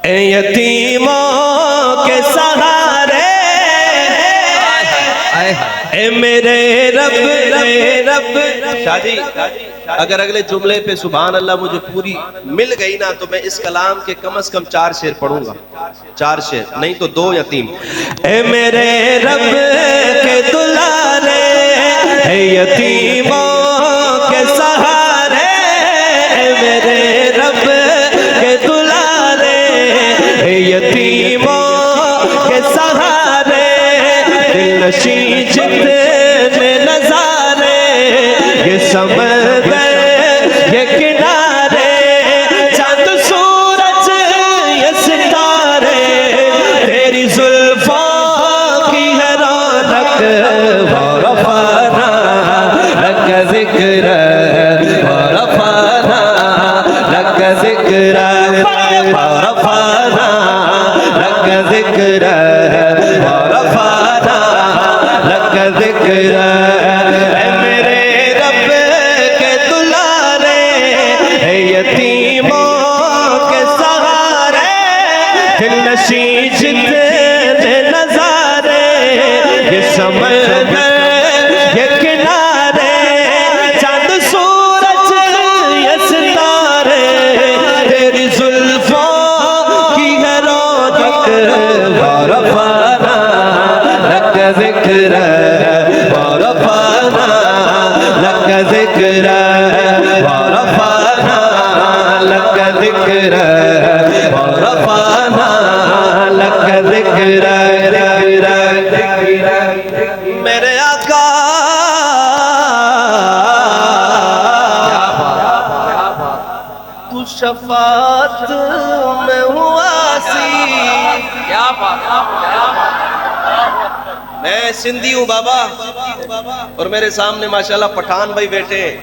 यतीमों के सहारे ए मेरे रब शादी। अगर अगले जुमले पे सुभान अल्लाह मुझे पूरी मिल गई ना तो मैं इस कलाम के कम से कम 4 शेर पढ़ूंगा, 4 शेर नहीं तो 2 यतीम। ए मेरे रब के दुलारे ए यतीमों के सहारे ए मेरे रब के दुलारे ए यतीमों के सहारे दिल नशी जितने नजारे ये समंदर ये किनारे चांद सूरज ये सितारे तेरी जुल्फों की है रौनक वरफाना लक ज़िक्र वरफाना लक ज़िक्र वरफाना लक ज़िक्र वरफाना लक ज़िक्र। जितने नजारे ये समंदर ये किनारे चांद सूरज ये सितारे तेरी जुल्फों की है रौनक वरफाना लक ज़िक्र वरफाना लक ज़िक्र वरफाना लक ज़िक्र वरफाना लक ज़िक्र। मेरे आका तू शफात में हुआ सी। क्या बात। मैं सिंधी हूँ बाबा और मेरे सामने माशाल्लाह पठान भाई बैठे हैं।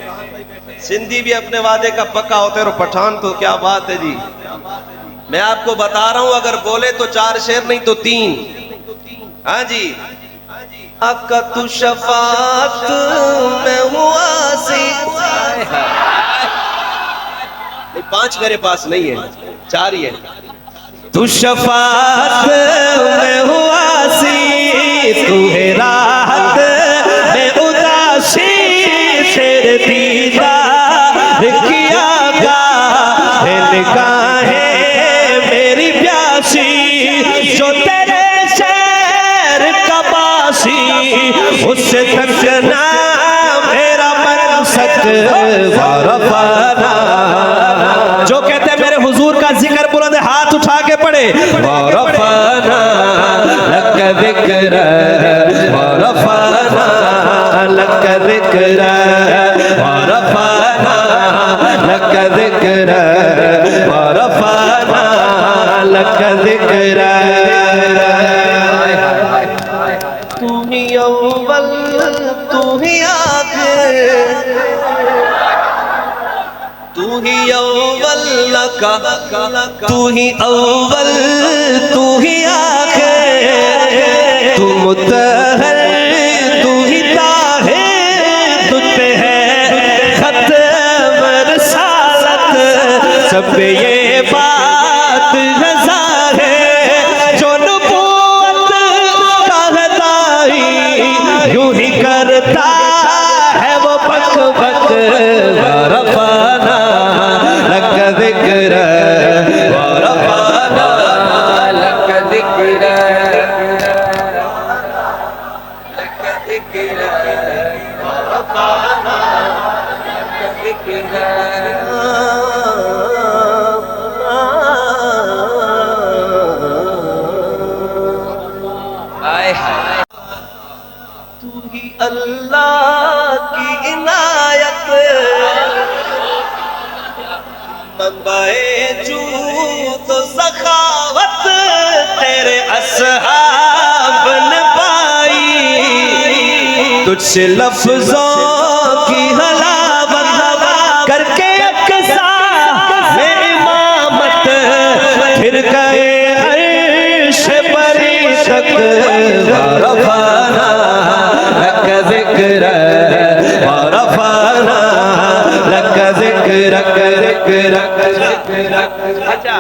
सिंधी भी अपने वादे का पक्का होते हैं और पठान तो क्या बात है जी। मैं आपको बता रहा हूं अगर बोले तो 4 शेर नहीं तो 3। हाँ जी। आका तू शफात में हुआ सी। 5 मेरे पास नहीं है, 4 ही है। तू शफात में हुआ सी तू है राहत में उदासी तेरे दीदार किया गा निगाहें मेरी प्यासी जो तेरे शहर का बासी उससे थकना मेरा मनसक वरफाना। जो कहते हैं मेरे हुजूर का जिक्र बुलंद हाथ उठा के पढ़े वरफाना लक ज़िक्र वरफाना लक ज़िक्र वरफाना लक ज़िक्र वरफाना लक ज़िक्र। तू ही अव्वल तू ही आखिर तू ही अव्वल तू ही अव्वल तू ही आखिर तू मुतहर तू ही ताहिर तुझ पे है खत्म रिसालत सब पे ये बात नज़र है जो नबूवत का है दाई यूं ही करता है वो बक बक वरफाना लक ज़िक्र वरफाना लक ज़िक्र लक ज़िक्र वरफाना लक ज़िक्र। तू ही अल्लाह की इनायत मंबाए जू तो सखावत तेरे असहाब ने पाई तुझसे लफ्जों की हलावत करके अक्सा में इमामत फिर गए अर्श परी तक वरफाना लक ज़िक्र वरफाना लक ज़िक्र अच्छा,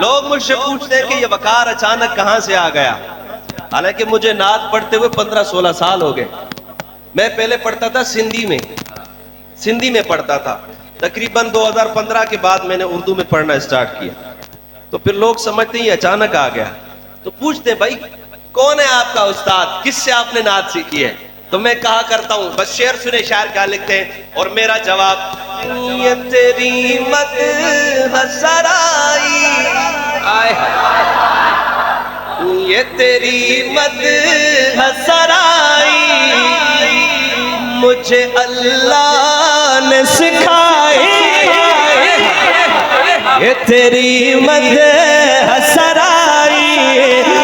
लोग मुझसे पूछते हैं कि ये वकार अचानक कहां से आ गया। हालांकि मुझे नात पढ़ते हुए 15-16 साल हो गए। मैं पहले पढ़ता था सिंधी में पढ़ता था। तकरीबन 2015 के बाद मैंने उर्दू में पढ़ना स्टार्ट किया। तो फिर लोग समझते हैं ये अचानक आ गया। तो पूछते भाई कौन है आपका उस्ताद, किससे आपने नात सीखी है? तो मैं कहा करता हूं, बस शेर सुने, शायर क्या लिखते हैं और मेरा जवाब, ये तेरी मत हसराई, ये तेरी मत हसराई, मुझे अल्लाह ने सिखाई, ये तेरी मत हसराई,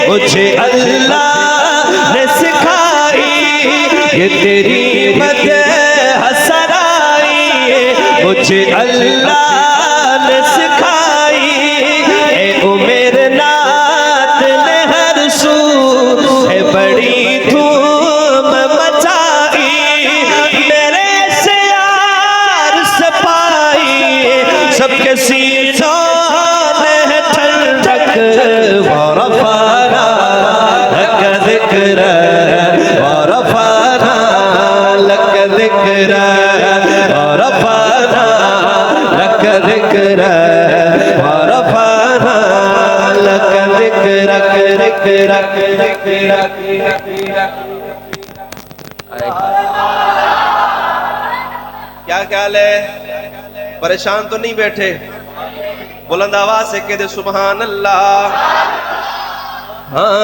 मुझे अल्लाह ने सिखाई, ये तेरी मत हसराई, मुझे अल्लाह ने सिखाई, ए उमेर नात ने हर सू है बड़ी धूम मचाई, मेरे से यार से पाई, सबके सीनों में ठंडक, वरफ़ाना लक ज़िक्र, वरफ़ाना लक ज़िक्र, वरफ़ाना लक ज़िक्र, वरफ़ाना लक ज़िक्र, क्या ख्याल है? परेशान तो नहीं बैठे? बुलंद आवाज से कह दे सुभान अल्लाह। हाँ